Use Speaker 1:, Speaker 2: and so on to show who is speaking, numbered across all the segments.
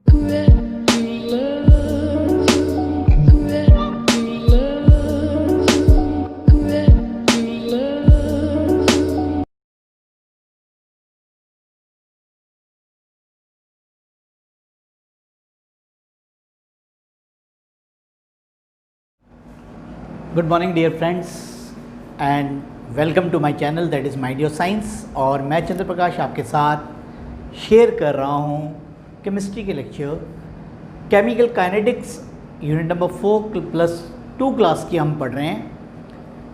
Speaker 1: Good morning dear friends and welcome to my channel that is माइडियो science. और मैं चंद्र प्रकाश आपके साथ शेयर कर रहा हूँ केमिस्ट्री के lecture chemical kinetics unit number 4+2 class की हम पढ़ रहे हैं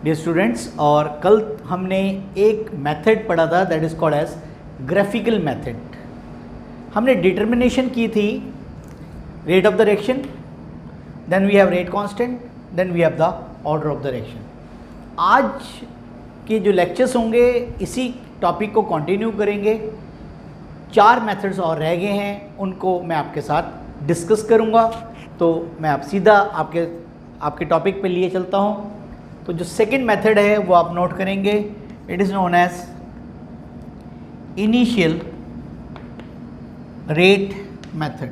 Speaker 1: डियर स्टूडेंट्स। और कल हमने एक मेथड पढ़ा था that is called as graphical method. हमने डिटर्मिनेशन की थी rate of the reaction, then we have rate constant, then we have the order of the reaction. आज के जो लेक्चर्स होंगे इसी टॉपिक को कंटिन्यू करेंगे। 4 मेथड्स और रह गए हैं, उनको मैं आपके साथ डिस्कस करूंगा। तो मैं आप सीधा आपके टॉपिक पे लिए चलता हूं। तो जो सेकंड मेथड है वो आप नोट करेंगे, it is known as initial rate method.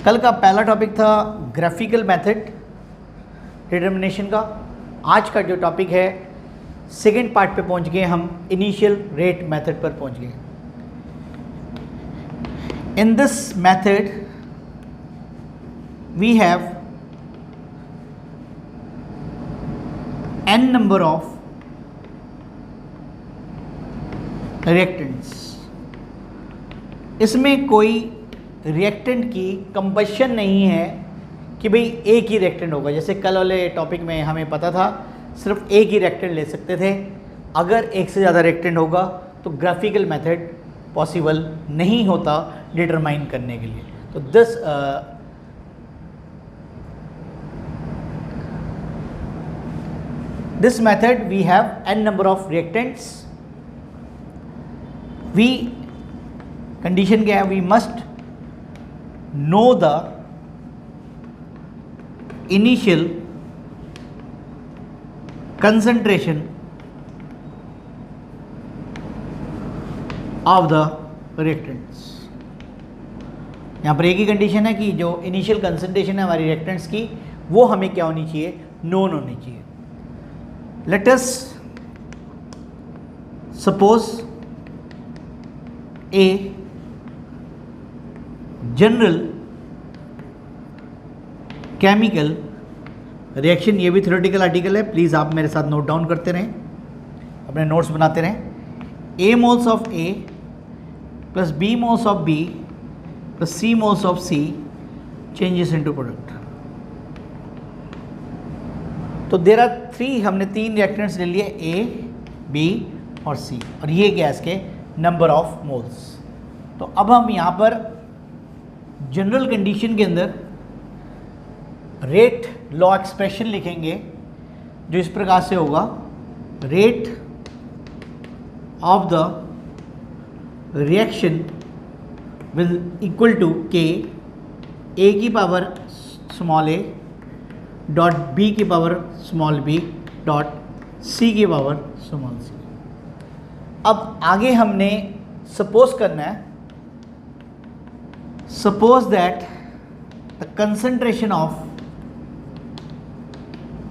Speaker 1: कल का पहला टॉपिक था ग्राफिकल मेथड डिटर्मिनेशन का। आज का जो टॉपिक है सेकेंड पार्ट पे पहुंच गए हम, इनिशियल रेट मेथड पर पहुंच गए। In this method we have n number of reactants. इसमें कोई रिएक्टेंट की कंबशन नहीं है कि भाई एक ही रिएक्टेंट होगा। जैसे कल वाले टॉपिक में हमें पता था सिर्फ एक ही रिएक्टेंट ले सकते थे। अगर एक से ज़्यादा रिएक्टेंट होगा तो ग्राफिकल मेथड पॉसिबल नहीं होता डिटरमाइन करने के लिए। तो this method we have n number of reactants. We condition क्या है, we must know the initial concentration of the reactants। यहाँ पर एक ही कंडीशन है कि जो इनिशियल कंसंट्रेशन है हमारी रिएक्टेंट्स की वो हमें क्या होनी चाहिए, नोन होनी चाहिए। Let us suppose a general chemical reaction. ये भी थ्योरेटिकल आर्टिकल है, प्लीज़ आप मेरे साथ नोट डाउन करते रहें, अपने नोट्स बनाते रहें। A moles of A plus B moles of B plus C moles of C changes into product. तो देयर आर 3, हमने 3 रिएक्टेंट्स ले लिए A, B और C, और ये गैस के नंबर ऑफ मोल्स। तो अब हम यहाँ पर जनरल कंडीशन के अंदर रेट लॉ एक्सप्रेशन लिखेंगे जो इस प्रकार से होगा, rate of the reaction will equal to के ए की power small a dot b की power small b dot c की पावर स्मॉल सी। अब आगे हमने सपोज करना है, suppose that the concentration of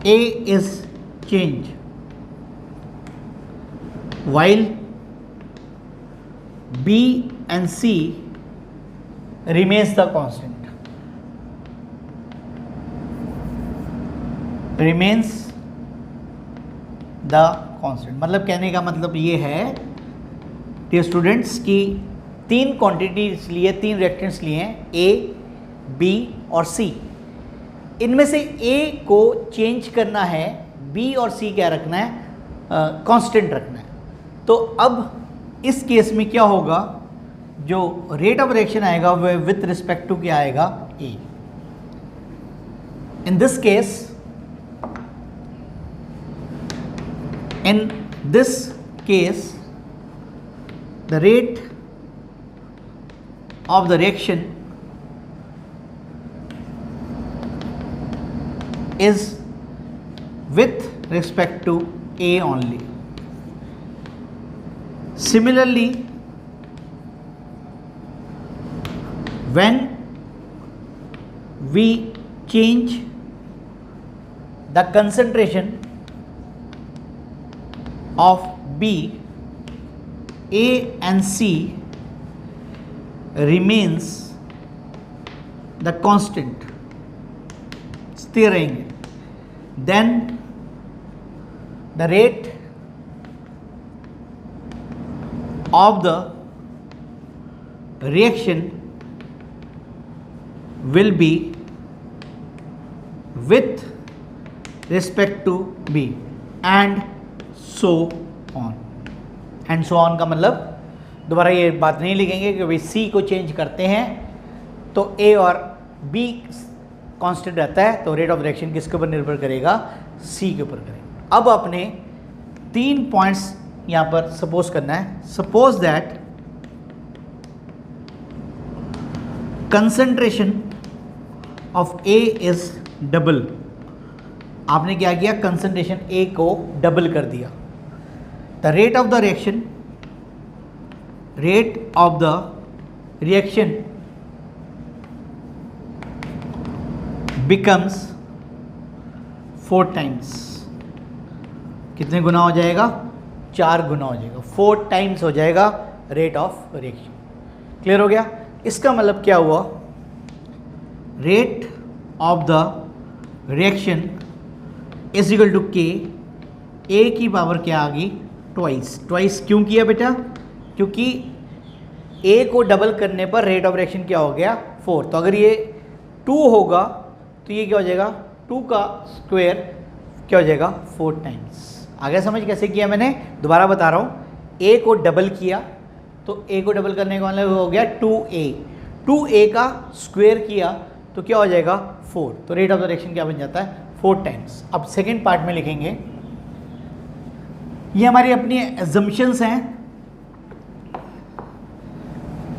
Speaker 1: A is changed while B and C remains the constant, remains the constant। मतलब कहने का मतलब ये है डियर स्टूडेंट्स कि 3 क्वांटिटीज लिए, 3 रिएक्टेंट्स लिए हैं A, B और C। इनमें से A को चेंज करना है, B और C क्या रखना है, कांस्टेंट रखना है। तो अब इस केस में क्या होगा, जो रेट ऑफ रिएक्शन आएगा वह विथ रिस्पेक्ट टू क्या आएगा, A। In this case the rate of the reaction is with respect to A only. Similarly, when we change the concentration of B, A and C remains the constant, स्थिर रहेंगे, then the rate of the reaction will be with respect to B and so on. And so on का मतलब दोबारा ये बात नहीं लिखेंगे कि भाई सी को चेंज करते हैं तो ए और बी कांस्टेंट रहता है, तो रेट ऑफ रिएक्शन किसके ऊपर निर्भर करेगा, सी के ऊपर करेगा। अब आपने 3 पॉइंट्स यहाँ पर सपोज करना है। Suppose that concentration of A is double. आपने क्या किया, कंसंट्रेशन ए को डबल कर दिया। The rate of the reaction becomes 4 times. कितने गुना हो जाएगा, 4 गुना हो जाएगा, 4 टाइम्स हो जाएगा रेट ऑफ रिएक्शन। क्लियर हो गया। इसका मतलब क्या हुआ, rate of the reaction is equal to के, ए की पावर क्या आ गई, ट्वाइस। क्यों किया बेटा, क्योंकि ए को डबल करने पर रेट ऑफ रिएक्शन क्या हो गया, 4। तो अगर ये 2 होगा तो ये क्या हो जाएगा, 2 का स्क्वायर क्या हो जाएगा, 4 टाइम्स। आगे समझ कैसे किया मैंने, दोबारा बता रहा हूँ। ए को डबल किया तो ए को डबल करने का मतलब हो गया 2a का स्क्वायर किया तो क्या हो जाएगा, 4। तो रेट ऑफ द रिएक्शन क्या बन जाता है, 4 टाइम्स। अब सेकेंड पार्ट में लिखेंगे, ये हमारी अपनी एजम्पशंस हैं।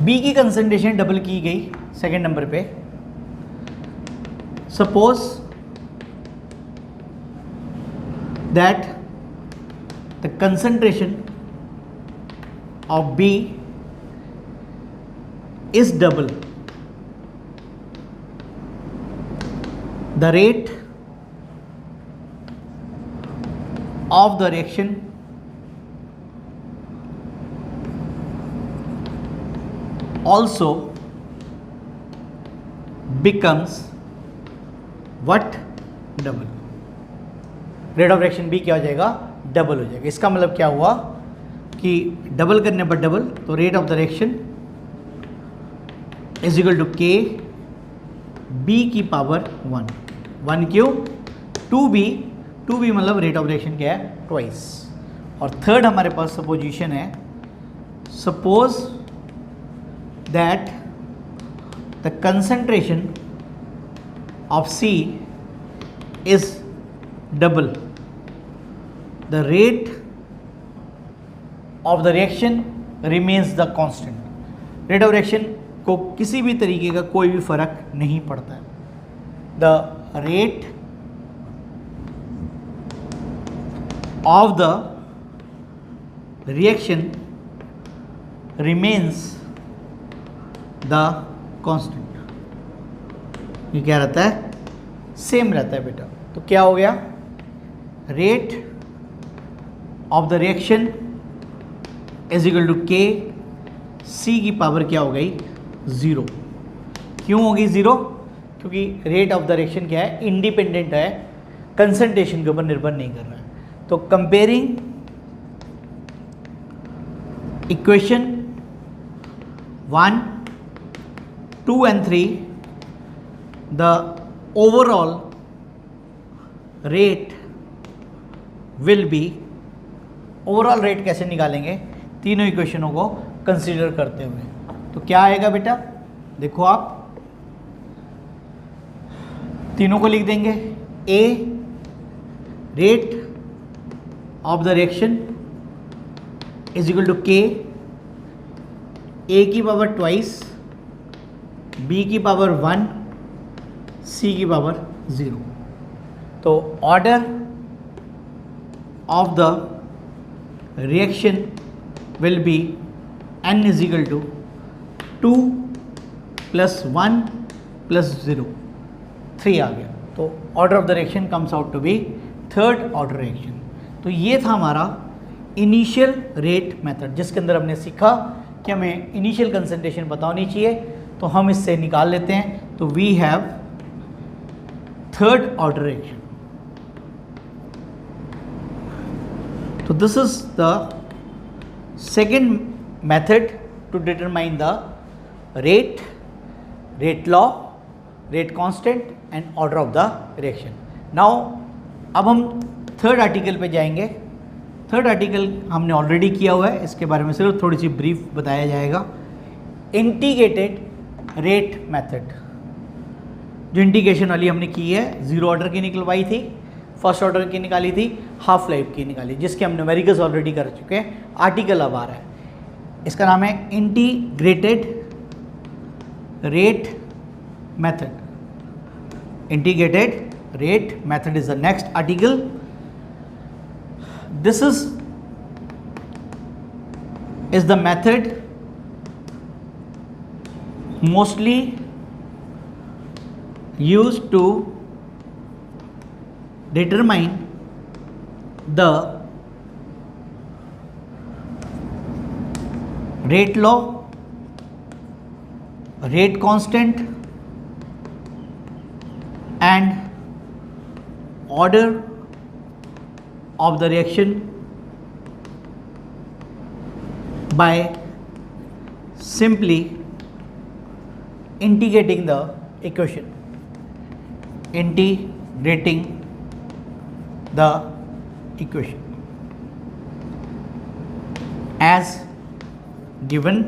Speaker 1: बी की कंसंट्रेशन डबल की गई सेकेंड नंबर पे। Suppose that the concentration of B is double, the rate of the reaction also becomes what, double. Rate of reaction भी क्या हो जाएगा, डबल हो जाएगा। इसका मतलब क्या हुआ कि डबल करने पर डबल, तो rate of the reaction is equal to k B की पावर 1 क्यों, 2b मतलब रेट ऑफ रिएक्शन क्या है, ट्वाइस। और थर्ड हमारे पास सपोजिशन है, suppose that the concentration of C is double, the rate of the reaction remains the constant. Rate of reaction को किसी भी तरीके का कोई भी फर्क नहीं पड़ता है। The rate of the reaction remains the constant। ये क्या रहता है, सेम रहता है बेटा। तो क्या हो गया, rate of the reaction is equal to k, C की पावर क्या हो गई, 0। क्यों होगी 0, क्योंकि रेट ऑफ द रिएक्शन क्या है, इंडिपेंडेंट है, कंसंट्रेशन के ऊपर निर्भर नहीं कर रहा है। तो comparing equation 1, 2 and 3, the overall rate will be, overall rate कैसे निकालेंगे, तीनों इक्वेशनों को कंसीडर करते हुए। तो क्या आएगा बेटा, देखो आप तीनों को लिख देंगे। A rate of the reaction is equal to के, ए की पावर ट्वाइस, बी की पावर 1, सी की पावर 0। तो order of the reaction will be n is equal to 2 plus 1 plus 0, 3 आ गया। तो order of the reaction comes out to be third order reaction. तो ये था हमारा इनिशियल रेट मेथड, जिसके अंदर हमने सीखा कि हमें इनिशियल कंसंट्रेशन पता होनी चाहिए, तो हम इससे निकाल लेते हैं। तो we have third order reaction. तो this is the second method to determine the rate, rate law, rate constant and order of the reaction. Now अब हम थर्ड आर्टिकल पे जाएंगे। थर्ड आर्टिकल हमने ऑलरेडी किया हुआ है, इसके बारे में सिर्फ थोड़ी सी ब्रीफ बताया जाएगा। इंटीग्रेटेड रेट मेथड, जो इंटीग्रेशन वाली हमने की है, जीरो ऑर्डर की निकलवाई थी, फर्स्ट ऑर्डर की निकाली थी, हाफ लाइफ की निकाली, जिसके हम न्यूमेरिकल्स ऑलरेडी कर चुके हैं। आर्टिकल अब आ रहा है, इसका नाम है integrated rate method. Integrated rate method is the next article. This is the method mostly used to determine the rate law, rate constant and order of the reaction by simply integrating the equation, integrating the equation as given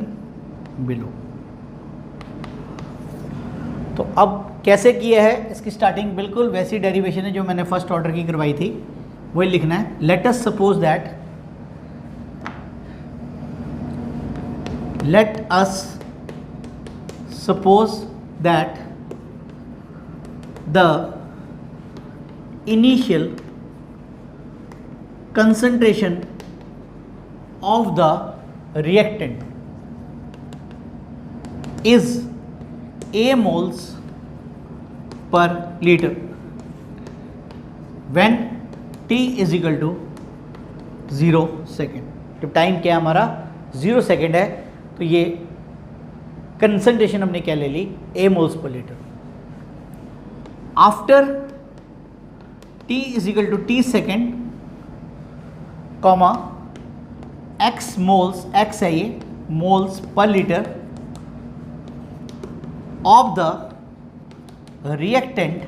Speaker 1: below। तो अब कैसे किया है, इसकी starting बिल्कुल वैसी derivation है जो मैंने फर्स्ट ऑर्डर की करवाई थी, वही लिखना है। Let us suppose that, let us suppose that the initial concentration of the reactant is A moles per liter when t is equal to 0 second. जब टाइम क्या हमारा 0 सेकेंड है, तो ये कंसंट्रेशन हमने क्या ले ली, A moles per litre. After t is equal to t second comma x moles, x है ये, moles per litre of the reactant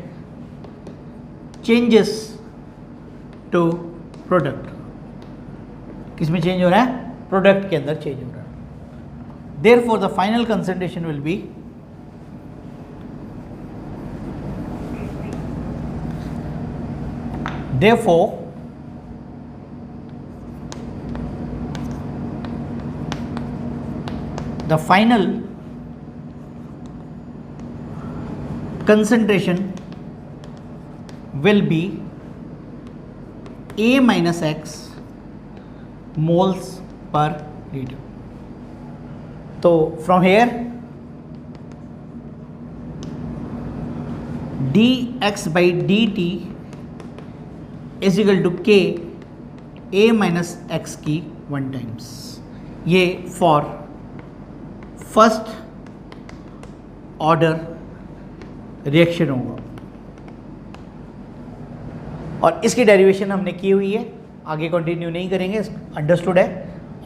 Speaker 1: changes to product. किस में चेंज हो रहा है, प्रोडक्ट के अंदर चेंज हो रहा है। Therefore, the final concentration will be the final concentration will be A minus X moles per liter। तो from here dx by dt is equal to k A minus x की 1 times. ये for first order reaction होगा, और इसकी derivation हमने की हुई है, आगे कंटिन्यू नहीं करेंगे, अंडरस्टूड है।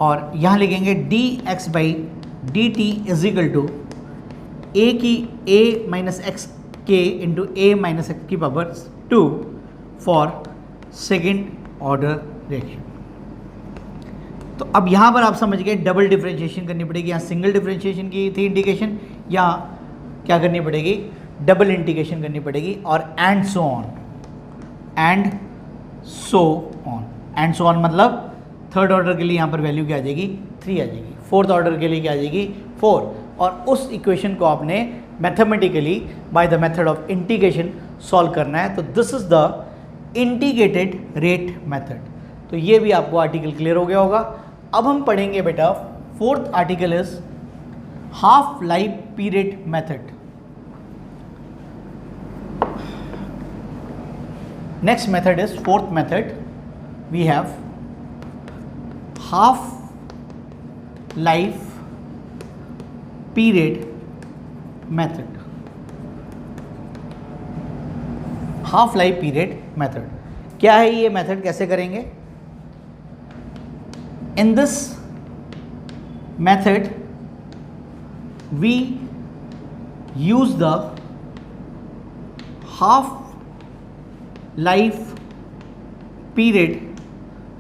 Speaker 1: और यहाँ लिखेंगे dx by d t is equal to a की a माइनस एक्स के इंटू ए माइनस एक्स की power 2 for second order reaction. तो अब यहाँ पर आप समझ गए डबल डिफरेंशिएशन करनी पड़ेगी, यहाँ सिंगल डिफरेंशिएशन की थी इंटीग्रेशन, या क्या करनी पड़ेगी, डबल इंटीग्रेशन करनी पड़ेगी, और and so on, and so on. And so on मतलब थर्ड ऑर्डर के लिए यहाँ पर वैल्यू क्या आ जाएगी, 3 आ जाएगी, फोर्थ ऑर्डर के लिए क्या आ जाएगी, 4, और उस इक्वेशन को आपने mathematically by the method of integration solve करना है। तो this is the integrated rate method. तो ये भी आपको आर्टिकल क्लियर हो गया होगा। अब हम पढ़ेंगे बेटा fourth article is half life period method. Next method is fourth method. We have half life period method. Half life period method क्या है ये मेथड, कैसे करेंगे? In this method we use the half life period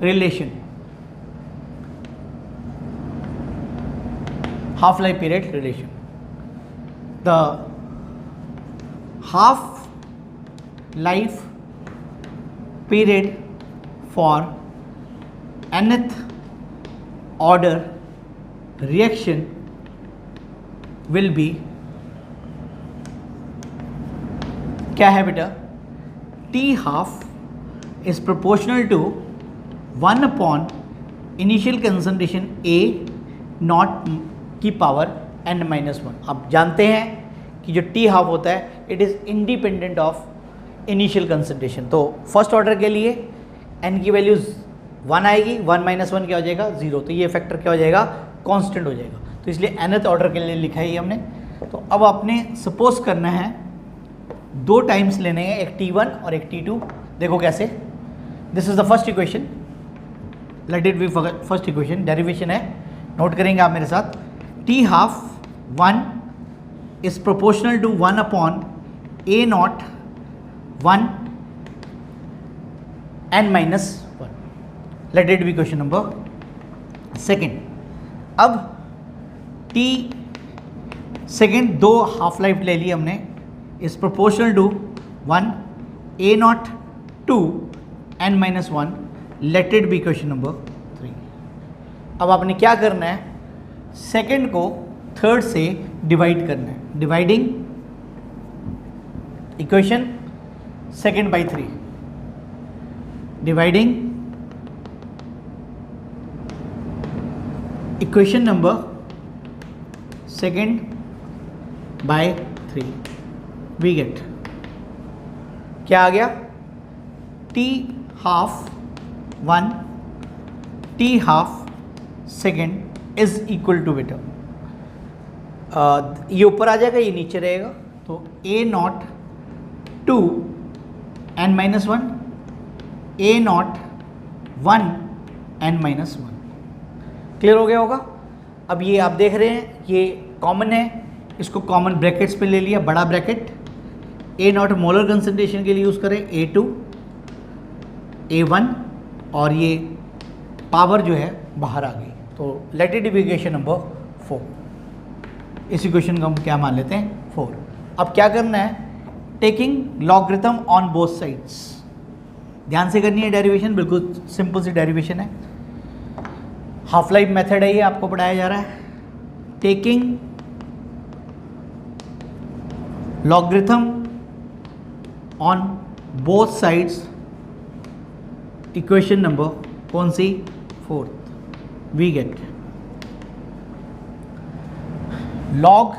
Speaker 1: relation. Half life period relation. The half life period for nth order reaction will be, क्या है बेटा? T half is proportional to 1 upon initial concentration A naught की power n-1. आप जानते हैं कि जो T half होता है it is independent of initial concentration. तो फर्स्ट ऑर्डर के लिए n की वैल्यूज़ 1 आएगी, 1 - 1 क्या हो जाएगा 0. तो ये फैक्टर क्या हो जाएगा, कांस्टेंट हो जाएगा. तो इसलिए nth ऑर्डर के लिए लिखा है ये हमने. तो अब आपने सपोज करना है 2 टाइम्स लेने हैं, एक T1 और एक T2. देखो कैसे. This is the first equation, let it be first equation, derivation है, नोट करेंगे आप मेरे साथ. T half 1 is proportional to 1 upon A naught 1 n-1. Let it be question number second. अब T सेकेंड 2 हाफ लाइफ ले ली हमने, is proportional to 1 A naught 2 n-1. Let it be question number 3. अब आपने क्या करना है, सेकेंड को थर्ड से डिवाइड करना है. Dividing equation second by 3, dividing equation number second by 3, we get क्या आ गया, T half 1 T half second is equal to बेटा ये ऊपर आ जाएगा, ये नीचे रहेगा. तो A naught 2 n-1 A naught 1 n-1. Clear हो गया होगा. अब ये आप देख रहे हैं ये कॉमन है, इसको कॉमन ब्रैकेट्स पे ले लिया, बड़ा bracket. A not molar concentration के लिए यूज़ करें A2 A1 और ये पावर जो है बाहर आ गई. तो late it B equation number 4. इस इक्वेशन को हम क्या मान लेते हैं 4. अब क्या करना है, taking logarithm on both sides. ध्यान से करनी है डेरिवेशन, बिल्कुल सिंपल सी डेरिवेशन है. हाफ लाइफ मेथड है ये, आपको पढ़ाया जा रहा है. Taking logarithm on both sides, equation number कौन सी 4th, we get log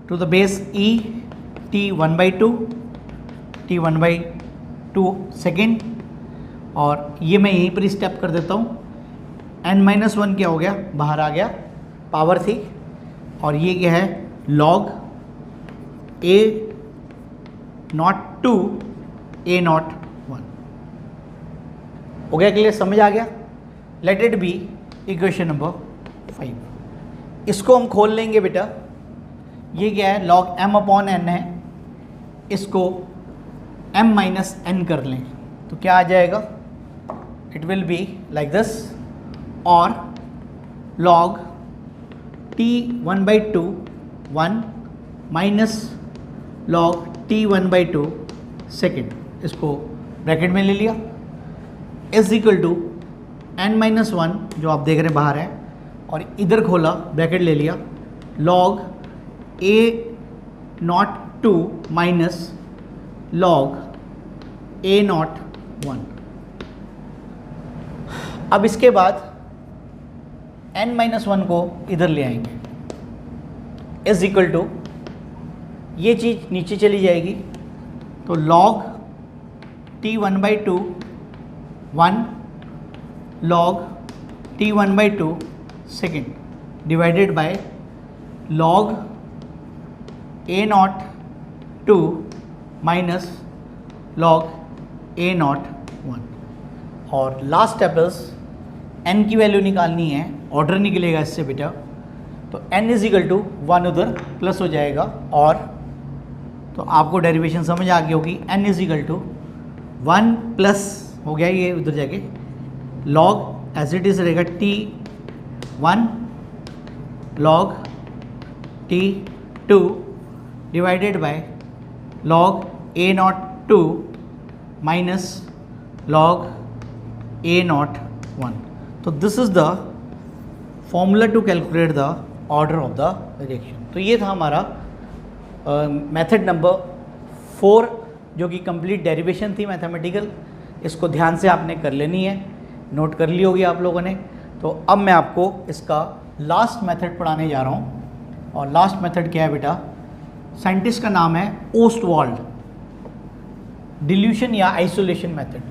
Speaker 1: to the base e t 1/2 t 1/2 second. और ये मैं यहीं पर स्टेप कर देता हूँ. n-1 क्या हो गया, बाहर आ गया, पावर थी. और ये क्या है, log a naught 2 a naught 1. हो गया क्लियर, समझ आ गया. Late it B equation number 5. इसको हम खोल लेंगे बेटा. ये क्या है, log m/n है, इसको m-n कर लें तो क्या आ जाएगा, it will be like this. और log t 1/2 1 minus log t 1/2 second, इसको ब्रैकेट में ले लिया, इज इक्वल टू n-1 जो आप देख रहे हैं बाहर है, और इधर खोला ब्रैकेट ले लिया, log a naught 2 minus log a naught 1. अब इसके बाद n-1 को इधर ले आएंगे, इज इक्वल टू, ये चीज़ नीचे चली जाएगी, तो log t1/2 1 log t1/2 second divided by log a02 minus log a01। और लास्ट स्टेप इज n की वैल्यू निकालनी है, ऑर्डर निकलेगा इससे बेटा, तो n इज इक्वल टू 1 उधर प्लस हो जाएगा, और तो आपको डेरिवेशन समझ आ गई होगी, n is equal to 1 plus हो गया ये उधर जाके log एज इट इज रहेगा t1 log t2 divided by log a02 minus log a01। तो this is the formula to calculate the order of the reaction. तो ये था हमारा मेथड नंबर 4 जो कि कंप्लीट डेरिवेशन थी मैथमेटिकल। इसको ध्यान से आपने कर लेनी है, नोट कर ली होगी आप लोगों ने। तो अब मैं आपको इसका लास्ट मेथड पढ़ाने जा रहा हूँ, और लास्ट मेथड क्या है बेटा, साइंटिस्ट का नाम है ओस्टवाल्ड, डिल्यूशन या आइसोलेशन मेथड।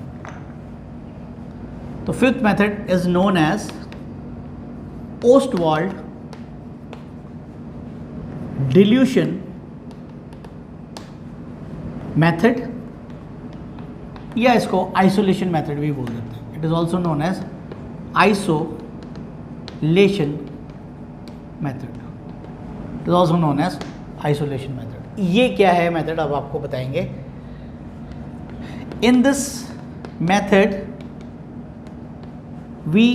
Speaker 1: तो fifth method is known as Ostwald dilution method, या इसको आइसोलेशन मेथड भी बोल देते हैं। It is also known as isolation method, it is also known as isolation method. ये क्या है मेथड, अब आपको बताएंगे। In this method we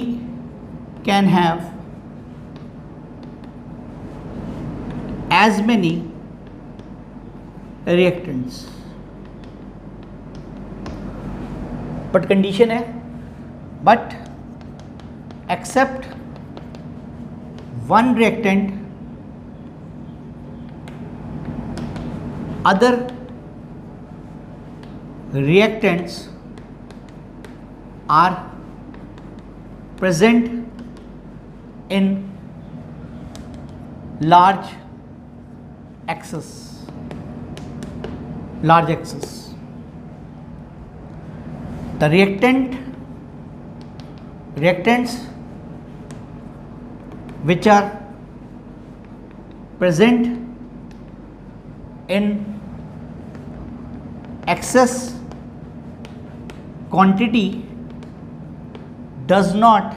Speaker 1: can have as many reactants, but condition है, but except one reactant other reactants are present in large excess, large excess. The reactants which are present in excess quantity does not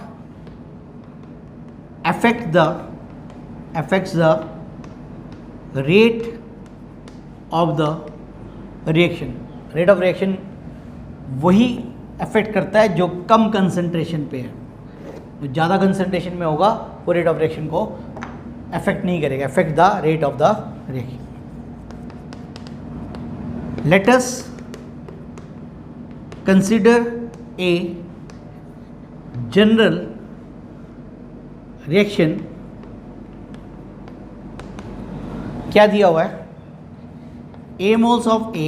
Speaker 1: affects the rate of the reaction। Rate of reaction वही affect करता है जो कम concentration पे है, जो ज़्यादा concentration में होगा वो रेट ऑफ रिएक्शन को अफेक्ट नहीं करेगा, affect the rate of the reaction. Let us consider a general reaction. क्या दिया हुआ है, A moles of A,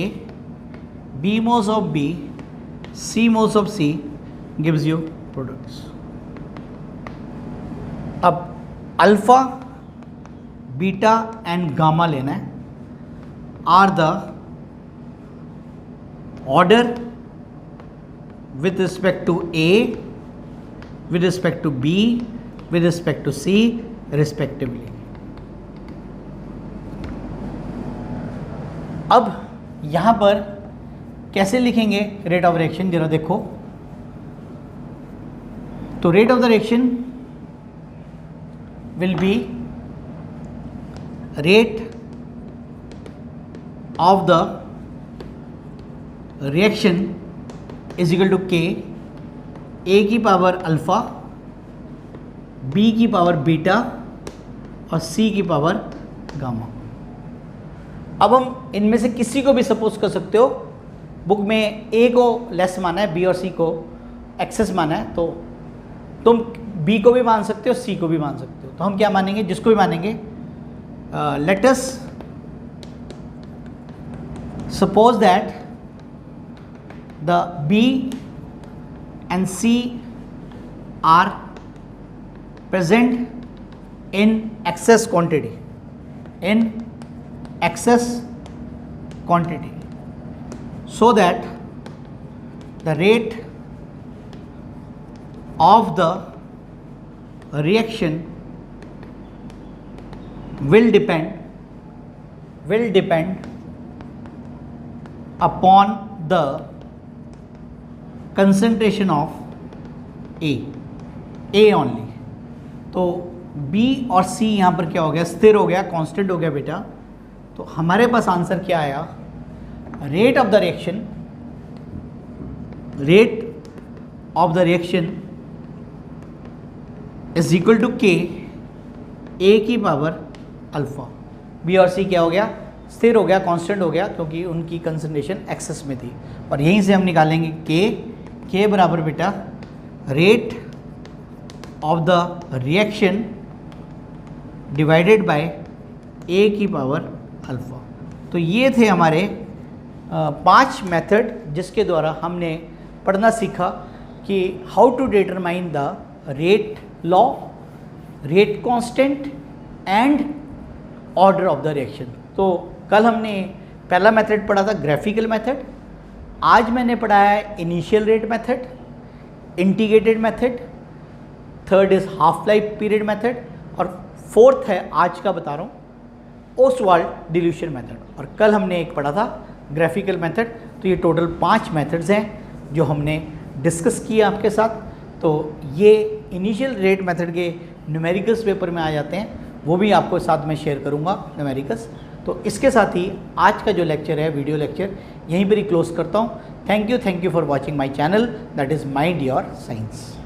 Speaker 1: B moles of B, C moles of C gives you products। अब alpha, beta and gamma लेना है, are the order with respect to A, with respect to B, with respect to C respectively। अब यहाँ पर कैसे लिखेंगे rate of reaction, जरा देखो। तो rate of the reaction will be rate of the reaction is equal to के, ए की पावर अल्फा, बी की पावर बीटा और सी की पावर गामा। अब हम इनमें से किसी को भी सपोज कर सकते हो, बुक में ए को लेस माना है, बी और सी को एक्सेस माना है, तो तुम बी को भी मान सकते हो, सी को भी मान सकते हो। तो हम क्या मानेंगे, जिसको भी मानेंगे। Let us suppose that the B and C are present in excess quantity, in excess quantity, so that the rate of the reaction will depend upon the concentration of A only। तो B और C यहाँ पर क्या हो गया, स्थिर हो गया, कांस्टेंट हो गया बेटा। तो हमारे पास आंसर क्या आया, rate of the reaction is equal to K A की पावर अल्फा। B और C क्या हो गया, स्थिर हो गया, कांस्टेंट हो गया, क्योंकि उनकी कंसंट्रेशन एक्सेस में थी। और यहीं से हम निकालेंगे K बराबर बेटा rate of the reaction divided by A की पावर अल्फा। तो ये थे हमारे 5 मेथड जिसके द्वारा हमने पढ़ना सीखा कि how to determine the rate law, rate constant and order of the reaction. तो कल हमने पहला मेथड पढ़ा था ग्राफिकल मेथड, आज मैंने पढ़ाया है initial rate method, integrated method, third is half life period method, और फोर्थ है आज का बता रहा हूँ ओस्वाल्ड डिल्यूशन मेथड। और कल हमने एक पढ़ा था ग्राफिकल मेथड। तो ये टोटल 5 मेथड्स हैं जो हमने डिस्कस किया आपके साथ। तो ये इनिशियल रेट मेथड के न्यूमेरिकल्स पेपर में आ जाते हैं, वो भी आपको साथ में शेयर करूंगा न्यूमेरिकल्स। तो इसके साथ ही आज का जो लेक्चर है, वीडियो लेक्चर, यहीं पर ही क्लोज करता हूँ। Thank you for watching my channel, that is mind your science.